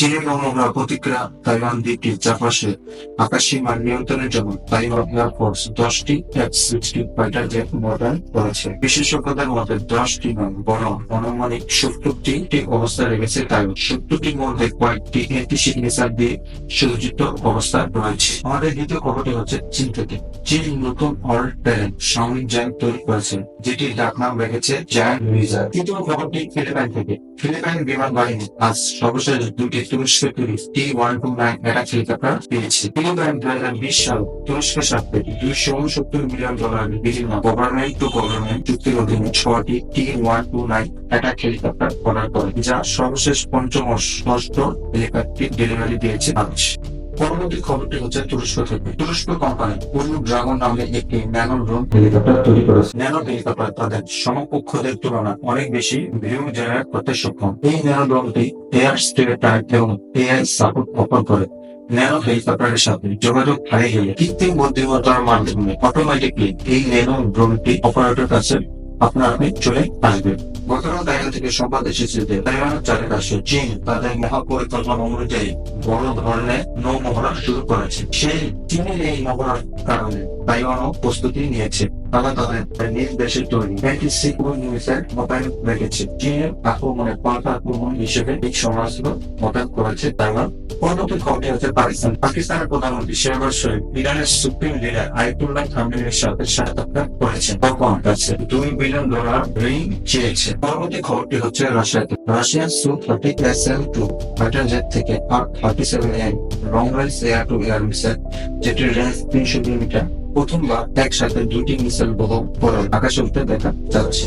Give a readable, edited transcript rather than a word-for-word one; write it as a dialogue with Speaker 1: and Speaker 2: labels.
Speaker 1: চীনের নৌমহড়া প্রতিক্রিয়া তাইওয়ান দ্বীপটির চারপাশে আকাশসীমার নিয়ন্ত্রণের জন্য তাইওয়ান এয়ারফোর্স 10টি F-16 ফাইটার জেট মোতায়েন করেছে। বিশেষজ্ঞদের মতে 10টি নয় বরং আনুমানিক 70টি অবস্থায় রেখেছে তাইওয়ান। 70টির মধ্যে কয়েকটি এন্টি-শিপ মিসাইল দিয়ে সজ্জিত অবস্থায় রয়েছে। আমাদের দ্বিতীয় খবরটি হচ্ছে চীন থেকে। চীন নতুন অল টেরেন সামরিক জাহাজ তৈরি করেছে, যেটির ডাকনাম রেখেছে জায়ান্ট লিজার্ড। তৃতীয় খবরটি ফিলিপাইন থেকে। ফিলিপাইন বিমান বাহিনী আজ সর্বশেষ দুটি তুরস্কের তৈরি T-129 অ্যাটাক হেলিকপ্টার পেয়েছে। ফিলিপাইন 2020 সাল তুরস্কের সাথে $269 মিলিয়ন বিভিন্ন গভর্নমেন্ট টু গভর্নমেন্ট চুক্তির অধীনে 6টি T-129 অ্যাটাক হেলিকপ্টার অর্ডার করে, যা সর্বশেষ পঞ্চম ও ষষ্ঠ হেলিকপ্টার ডেলিভারি দিয়েছে আজ। পরবর্তী খবরটি হচ্ছে তুরস্ক থেকে। তুরস্ক কোম্পানি ব্লু ড্রাগন নামে একটি ন্যানো ড্রোন হেলিকপ্টার তৈরি করেছে। ন্যানো হেলিকপ্টার তাদের সমকক্ষদের তুলনায় অনেক বেশি ভিউ জেনারেট করতে সক্ষম। এই ন্যানো ড্রোনটি এয়ার স্ট্রেট টাইপ এবং এআই সাপোর্ট অফার করে। ন্যানো হেলিকপ্টারের সাথে যোগাযোগ হারিয়ে গেলে কৃত্রিম বুদ্ধিমত্তার মাধ্যমে অটোমেটিকলি এই ন্যানো ড্রোনটি অপারেটর কাছে আপনি চলে আসবে। গতকাল তাইওয়ান থেকে সংবাদ এসেছে যে তাইওয়ানের চারপাশে চীন তাদের মহাপরিকল্পনা অনুযায়ী বড় ধরনের নৌমহড়া শুরু করেছে। সেই চীনের এই মহড়ার কারণে তাইওয়ানও প্রস্তুতি নিয়েছে। তারা তাদের নিজ দেশের তৈরি অ্যান্টি-শিপ মিসাইল মোতায়েন রেখেছে। চীনের আক্রমণের পাল্টা আক্রমণ হিসেবে এই সমরাস্ত্র মোতায়েন করেছে তাইওয়ান। পরবর্তী খবরটি হচ্ছে পাকিস্তান। পাকিস্তানের প্রধানমন্ত্রী শেহবাজ শরীফ ইরানের সুপ্রিম লিডার আয়াতুল্লাহ খামেনির সাথে সাক্ষাৎকার করেছেন। তখন কাছে $2 বিলিয়ন ঋণ চেয়েছে। পরবর্তী খবরটি হচ্ছে রাশিয়াতে। রাশিয়ার Su-30 SL-2 ফাইটার জেট থেকে R-37M long range air two air missile, যেটির রেঞ্জ 300 কিলোমিটার, প্রথমবার একসাথে দুটি মিসাইল বহন করে আকাশে উঠতে দেখা যাচ্ছে।